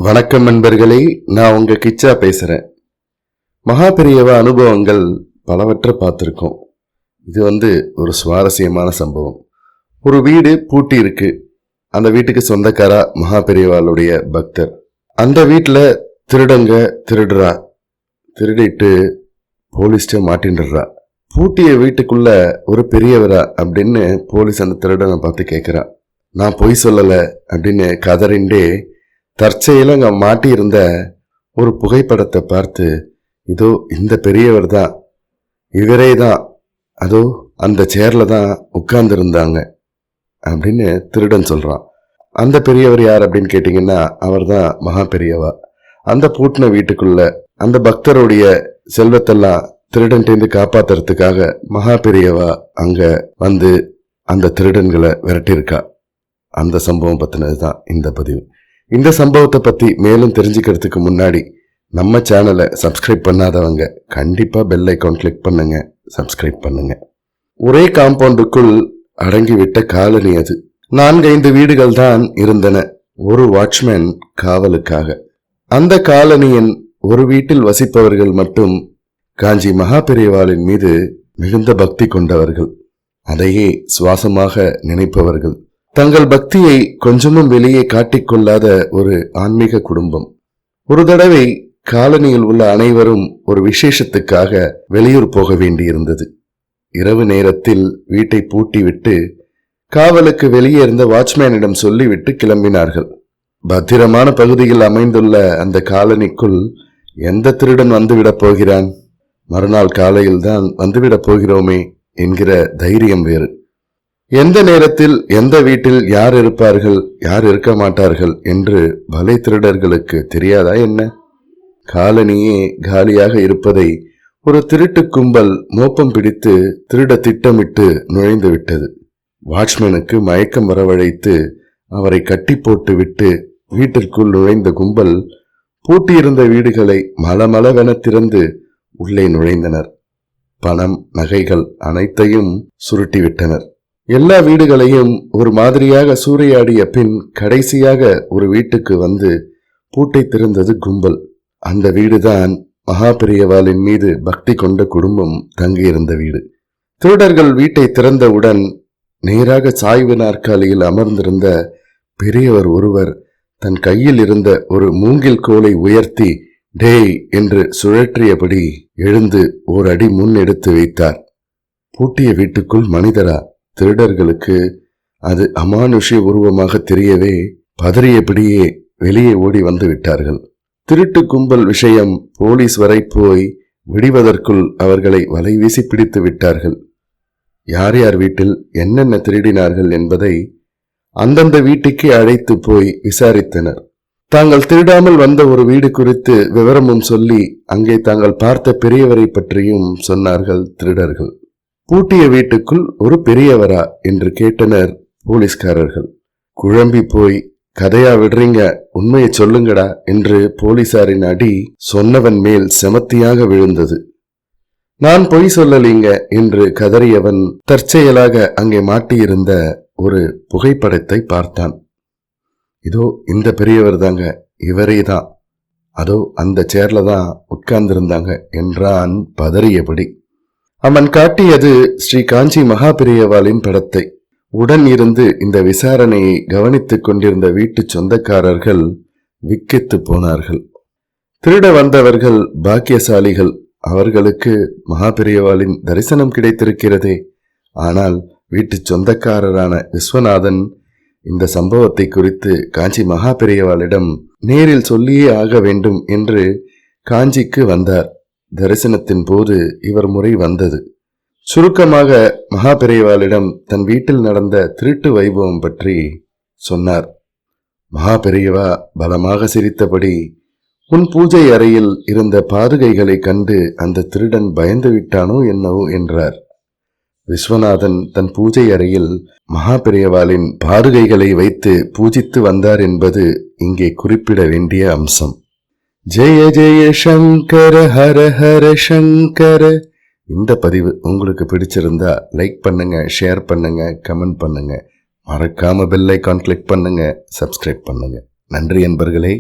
வணக்கம் நண்பர்களே, நான் உங்க கிச்சா பேசுறேன். மகாபெரியவா அனுபவங்கள் பலவற்றை பார்த்துருக்கோம். இது ஒரு சுவாரஸ்யமான சம்பவம். ஒரு வீடு பூட்டி இருக்கு. அந்த வீட்டுக்கு சொந்தக்காரா மகாபெரியவாளுடைய பக்தர். அந்த வீட்டில் திருடங்க திருடிட்டு போலீஸ்ட மாட்டின்றா. பூட்டிய வீட்டுக்குள்ள ஒரு பெரியவரா அப்படின்னு போலீஸ் அந்த திருடனை பார்த்து கேட்கிறா. நான் பொய் சொல்லல அப்படின்னு கதறிண்டே தற்செயல அங்க மாட்டியிருந்த ஒரு புகைப்படத்தை பார்த்து, இதோ இந்த பெரியவர் தான், இவரே தான், அதோ அந்த சேர்ல தான் உட்கார்ந்து இருந்தாங்க அப்படின்னு திருடன் சொல்றான். அந்த பெரியவர் யார் அப்படின்னு கேட்டீங்கன்னா, அவர் தான் மகா பெரியவா. அந்த பூட்டின வீட்டுக்குள்ள அந்த பக்தருடைய செல்வத்தெல்லாம் திருடன்டேந்து காப்பாத்துறதுக்காக மகா பெரியவா அங்க வந்து அந்த திருடன்களை விரட்டியிருக்கா. அந்த சம்பவம் பத்தினதுதான் இந்த பதிவு. இந்த சம்பவத்தை பத்தி மேலும் தெரிஞ்சுக்கிறதுக்கு முன்னாடி நம்ம சேனலை சப்ஸ்கிரைப் பண்ணாதவங்க கண்டிப்பா பெல் ஐகான் கிளிக் பண்ணுங்க, சப்ஸ்கிரைப் பண்ணுங்க. ஒரே காம்பவுண்டுக்குள் அடங்கிவிட்ட காலனி அது. 4-5 வீடுகள் தான் இருந்தன, ஒரு வாட்ச்மேன் காவலுக்காக. அந்த காலனியின் ஒரு வீட்டில் வசிப்பவர்கள் மட்டும் காஞ்சி மகாபெரியவாளின் மீது மிகுந்த பக்தி கொண்டவர்கள், அதையே சுவாசமாக நினைப்பவர்கள். தங்கள் பக்தியை கொஞ்சமும் வெளியே காட்டிக்கொள்ளாத ஒரு ஆன்மீக குடும்பம். ஒரு தடவை காலனியில் உள்ள அனைவரும் ஒரு விசேஷத்துக்காக வெளியூர் போக வேண்டியிருந்தது. இரவு நேரத்தில் வீட்டை பூட்டிவிட்டு காவலுக்கு வெளியே இருந்த வாட்ச்மேனிடம் சொல்லிவிட்டு கிளம்பினார்கள். பத்திரமான பகுதியில் அமைந்துள்ள அந்த காலனிக்குள் எந்த திருடன் வந்துவிடப் போகிறான்? மறுநாள் காலையில் தான் வந்துவிடப் போகிறோமே என்கிற தைரியம் வேறு. எந்த நேரத்தில் எந்த வீட்டில் யார் இருப்பார்கள், யார் இருக்க மாட்டார்கள் என்று வலை திருடர்களுக்கு தெரியாதா என்ன? காலனியே காலியாக இருப்பதை ஒரு திருட்டு கும்பல் மோப்பம் பிடித்து திருட திட்டமிட்டு நுழைந்து விட்டது. வாட்ச்மேனுக்கு மயக்கம் வரவழைத்து அவரை கட்டி போட்டு விட்டு வீட்டிற்குள் நுழைந்த கும்பல் பூட்டியிருந்த வீடுகளை மலமளவென திறந்து உள்ளே நுழைந்தனர். பணம், நகைகள் அனைத்தையும் சுருட்டிவிட்டனர். எல்லா வீடுகளையும் ஒரு மாதிரியாக சூறையாடிய பின் கடைசியாக ஒரு வீட்டுக்கு வந்து பூட்டை திறந்தது கும்பல். அந்த வீடுதான் மகாபெரியவாளின் மீது பக்தி கொண்ட குடும்பம் தங்கியிருந்த வீடு. திருடர்கள் வீட்டை திறந்தவுடன் நேராக சாய்வு நாற்காலியில் அமர்ந்திருந்த பெரியவர் ஒருவர் தன் கையில் இருந்த ஒரு மூங்கில் கோலை உயர்த்தி டேய் என்று சுழற்றியபடி எழுந்து ஓர் அடி முன் எடுத்து வைத்தார். பூட்டிய வீட்டுக்குள் மனிதரா? திருடர்களுக்கு அது அமானுஷ்ய உருவமாக தெரியவே பதறியபடியே வெளியே ஓடி வந்து விட்டார்கள். திருட்டு கும்பல் விஷயம் போலீஸ் வரை போய் விடுவதற்குள் அவர்களை வலை வீசி பிடித்து விட்டார்கள். யார் யார் வீட்டில் என்னென்ன திருடினார்கள் என்பதை அந்தந்த வீட்டுக்கு அழைத்து போய் விசாரித்தனர். தாங்கள் திருடாமல் வந்த ஒரு வீடு குறித்து விவரமும் சொல்லி அங்கே தாங்கள் பார்த்த பெரியவரை பற்றியும் சொன்னார்கள் திருடர்கள். பூட்டிய வீட்டுக்குள் ஒரு பெரியவரா என்று கேட்டனர் போலீஸ்காரர்கள். குழம்பி போய் கதையா விடுறீங்க, உண்மையை சொல்லுங்கடா என்று போலீசாரின் அடி சொன்னவன் மேல் செமத்தியாக விழுந்தது. நான் பொய் சொல்லலீங்க என்று கதறியவன் தற்செயலாக அங்கே மாட்டியிருந்த ஒரு புகைப்படத்தை பார்த்தான். இதோ இந்த பெரியவர் தாங்க, இவரே தான், அதோ அந்த சேர்ல தான் உட்கார்ந்திருந்தாங்க என்றான் பதறியபடி. அவன் காட்டியது ஸ்ரீ காஞ்சி மகாபெரியவாளின் படத்தை. உடன் இருந்து இந்த விசாரணையை கவனித்துக் கொண்டிருந்த வீட்டு சொந்தக்காரர்கள் விக்கித்து போனார்கள். திருட வந்தவர்கள் பாக்கியசாலிகள், அவர்களுக்கு மகாபெரியவாளின் தரிசனம் கிடைத்திருக்கிறதே. ஆனால் வீட்டு சொந்தக்காரரான விஸ்வநாதன் இந்த சம்பவத்தை குறித்து காஞ்சி மகாபெரியவாளிடம் நேரில் சொல்லியே ஆக வேண்டும் என்று காஞ்சிக்கு வந்தார். தரிசனத்தின் போது இவர் முறை வந்தது. சுருக்கமாக மகாபெரியவாளிடம் தன் வீட்டில் நடந்த திருட்டு வைபவம் பற்றி சொன்னார். மகாபெரியவா பலமாக சிரித்தபடி, உன் பூஜை அறையில் இருந்த பாதுகைகளை கண்டு அந்த திருடன் பயந்து விட்டானோ என்னவோ என்றார். விஸ்வநாதன் தன் பூஜை அறையில் மகாபெரியவாளின் பாதுகைகளை வைத்து பூஜித்து வந்தார் என்பது இங்கே குறிப்பிட வேண்டிய அம்சம். ஜெய ஜெய சங்கர ஹர ஹர சங்கர. இந்த பதிவு உங்களுக்கு பிடிச்சிருந்தா லைக் பண்ணுங்க, ஷேர் பண்ணுங்க, கமெண்ட் பண்ணுங்க. மறக்காம பெல் ஐகான் கிளிக் பண்ணுங்க, சப்ஸ்கிரைப் பண்ணுங்க. நன்றி நண்பர்களே.